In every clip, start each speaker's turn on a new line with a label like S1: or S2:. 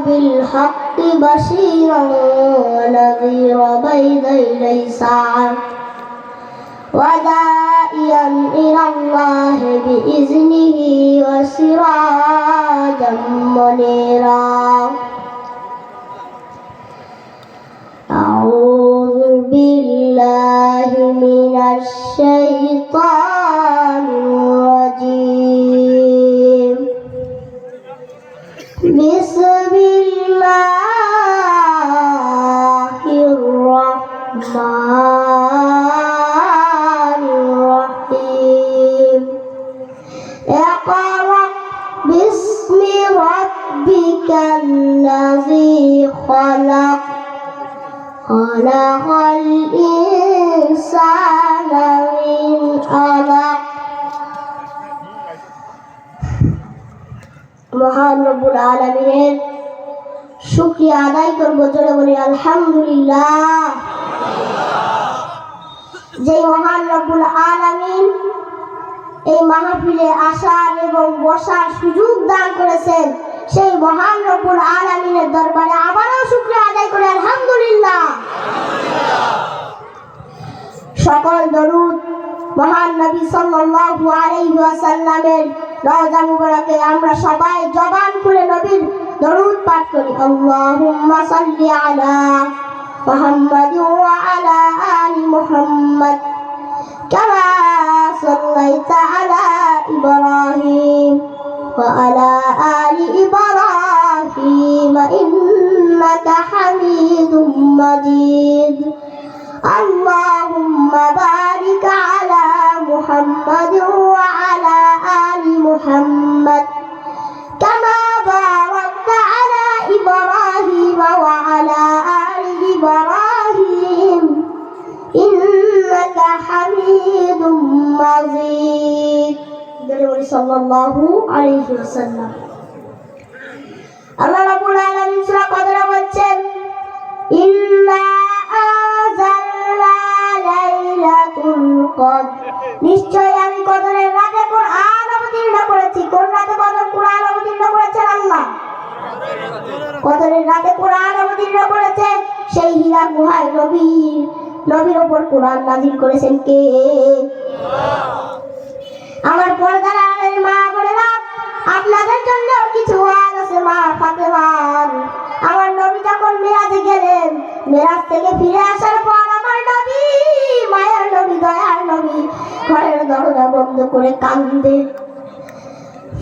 S1: بالحق بشيرا ونذيرا بين يدي الساعة وداعيا إلى الله بإذنه وسراجا منيرا. أعوذ بالله من الشيطان الرجيم. بسم الله الرحمن الرحيم. اقرأ باسم ربك الذي خلق خلق الإنسان من علق. মহান রব্বুল আলামিনের শুকরিয়া আদায় করব, জোরে বলি আলহামদুলিল্লাহ। যে মহান রব্বুল আলামিন এই মাহফিলে আসার এবং বসার সুযোগ দান করেছেন, সেই মহান রব্বুল আলামিনের দরবারে আবারও শুকরিয়া আদায় করে আলহামদুলিল্লাহ। সকল দরুদ মহান নবী সাল্লাল্লাহু আলাইহি ওয়াসাল্লামের রওজা মুবারকে আমরা সবাই জবান খুলে নবীর দরুদ পাঠ করি। আল্লাহুম্মা সাল্লি আলা মুহাম্মাদ ওয়া আলা আলি মুহাম্মাদ কামা সাল্লাইতা আলা ইব্রাহিম ওয়া আলা আলি ইব্রাহিম ইন্নাকা হামিদুম মাজিদ। আল্লাহুম্মা বারিক আলা মুহাম্মাদ ওয়া আলা আলি মুহাম্মাদ কামা বারাকতা আলা ইব্রাহিম ওয়া আলা আলি ইব্রাহিম ইন্নাকা হামিদুম মাজিদ। সাল্লাল্লাহু আলাইহি ওয়াসাল্লাম। আল্লাহ রাব্বুল আলামিন সূরা কদরে বলেন, ইন্না আনজালনা লাইলাতুল কদর, নিশ্চয় আমি কদরের রাতে কোরআন অবতীর্ণ করেছি। কোন রাতে কোরআন অবতীর্ণ করেছেন আল্লাহ? কদরের রাতে কোরআন অবতীর্ণ করেছে। সেই হীরা গুহায় নবীর উপর কোরআন নাযিল করেছেন কে? আমার পর্দার আড়ালের মা বোনেরা, আপনাদের জন্য কিছু ওয়াজ আছে মা ফাতেমার। আমার নবী যখন মেরাজে গেলেন, মেরাজ থেকে ফিরে আসার পর আমার নবী, মায়ের নবী, দয়ার নবী ঘরের দরজা বন্ধ করে কান্দে।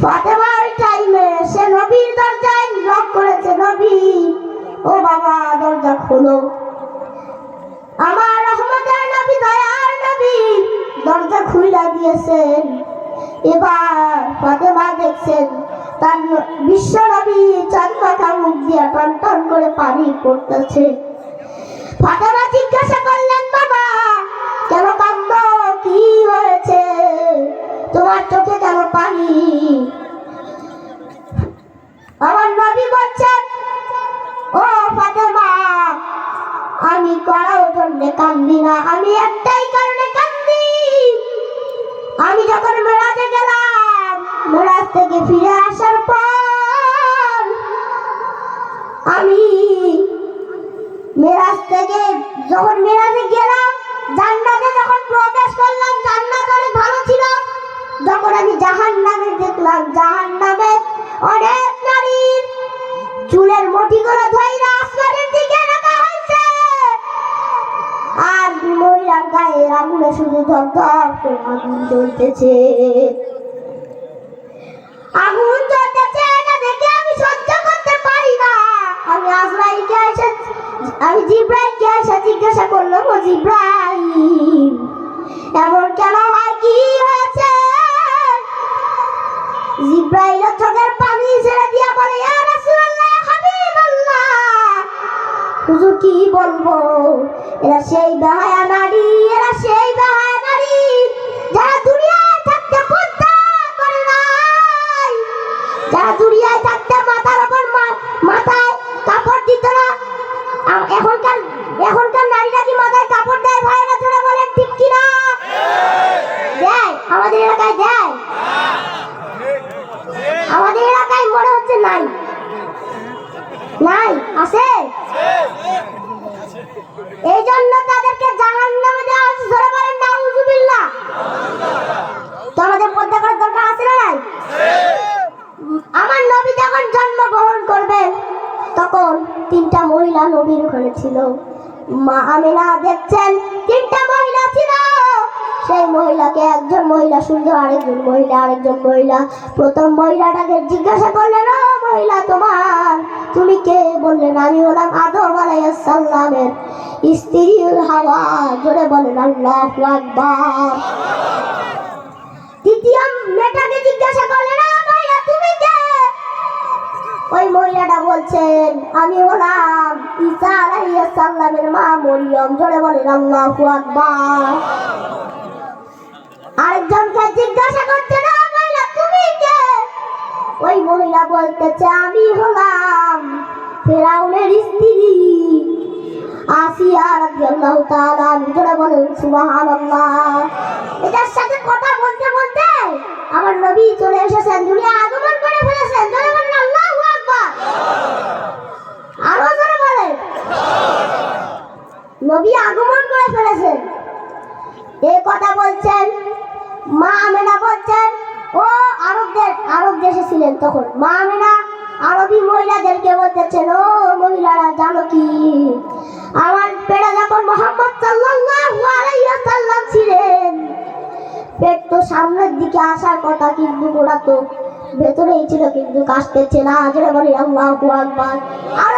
S1: ফাতেমার টাইমে সে নবীর দরজায় নক করেছে, নবী ও বাবা দরজা খোলো। আমার রহমতের নবী, দয়ার নবী দরজা খুলে দিয়েছেন। এবার ফাতেমা দেখছেন তার বিশ্ব নবী চাঁদ মাথা মুখ দিয়া টন টন করে পানি পড়তেছে। ফাতেমা জিজ্ঞাসা করলেন, বাবা কেন কাঁদো, কি হয়েছে, তোমার চোখে কেন পানি? আমার নবী বলছেন, ও ফাতেমা, আমি কারোর জন্য কান্দি না, আমি একটাই কারণে কান্দি। আমি যখন মেরাজে গেলাম, মেরাজ থেকে ফিরে আসার পর আমি যখন মেরাজে গেলাম, জান্নাতে যখন প্রবেশ করলাম, জান্নাত অনেক ভালো ছিল। যখন আমি জাহান্নামে দেখলাম, জাহান্নামে অনেক নারীর চুলের মুঠিগুলো ধইরা আসমানের দিকে রাখা হয়েছে, আর মহিলার গায়ে আগুনে শুধু ধপধপ করে আগুন জ্বলতেছে। আগুন জ্বলতেছে, এটা দেখে আমি সহ্য করতে পারি না। আমি জিব্রাইলকে এসে জিজ্ঞাসা করলাম, ও জিব্রাইল, এমন কেন হয়, কি হয়েছে? জিব্রাইল চোখের পানি ছেড়ে দিয়া বলে, ইয়া রাসূলুল্লাহ, হাবিবাল্লাহ, হুজুর কি বলবো, এরা সেই বেহায়া নারী, এরা সেই বেহায়া নারী যারা দুনিয়ায় থাকতে পর্দা করে নাই, যারা দুনিয়ায় থাকতে মাথার উপর মাথায় কাপড় দিত না। এখনকার নারীরা কি মাথায় কাপড় দেয়? ভাইরা জোরে বলেন ঠিক কিনা? দেয়? আমাদের এলাকায় দেয়? আমাদের এলাকায় মনে হচ্ছে নাই। নাই? আছে? এই জন্য তাদেরকে জাহান্নামে দেওয়া হচ্ছে। জোরে বলেন নাউজুবিল্লাহ। তো আমাদের পর্দা করার দরকার আছে না নাই? আমার নবী যখন জন্মগ্রহণ করবেন তখন 3টা মহিলা নবীর ওখানে ছিল। মা আমিনা দেখছেন 3টা মহিলা ছিল। সেই মহিলাকে একজন মহিলা সুন্দর, আরেকজন মহিলা। প্রথম মহিলাটাকে জিজ্ঞাসা করলেন, ও মহিলা তুমি কে? বললেন, আমি হলাম আদম আলাইহিস সালামের স্ত্রী হাওয়া। জোরে বলেন আল্লাহু আকবার। দ্বিতীয় মেয়েটাকে জিজ্ঞাসা করলেন, ও মহিলা তুমি কে? ওই মহিলাটা বলছেন, আমি হলাম ঈসা আলাইহিস সালামের মা মরিয়ম। জোরে বলেন আল্লাহু আকবার। আরেকজনকে জিজ্ঞাসা করছে, না মহিলা তুমি কে? ওই মহিলা বলতেছে, আমি হলাম ফেরাউনের স্ত্রী আসিয়া রাদিয়াল্লাহু তাআলা। জোরে বলেন সুবহানাল্লাহ। এটার সাথে কথা বলতে বলতে আমার নবী চলে এসেছেন, দুনিয়া আগমন করে ফেলেছেন। জোরে বলেন আল্লাহু আকবার। আরো জোরে বলেন, নবী আগমন করে ফেলেছেন। এই কথা বলছেন মা আমেনা বলছেন, ও আরব দেশে ছিলেন তখন। মা আমেনা আরবি মহিলাদেরকে বলতেছেন, ও মহিলারা জানো কি, আমার পেটে যখন মুহাম্মদ সাল্লাল্লাহু আলাইহি ওয়াসাল্লাম ছিলেন, পেট তো সামনের দিকে আসার কথা, কিন্তু ওরা তো ভেতরেই ছিল, কিন্তু কাশতেছে না। জোরে বলি আল্লাহু আকবার। আর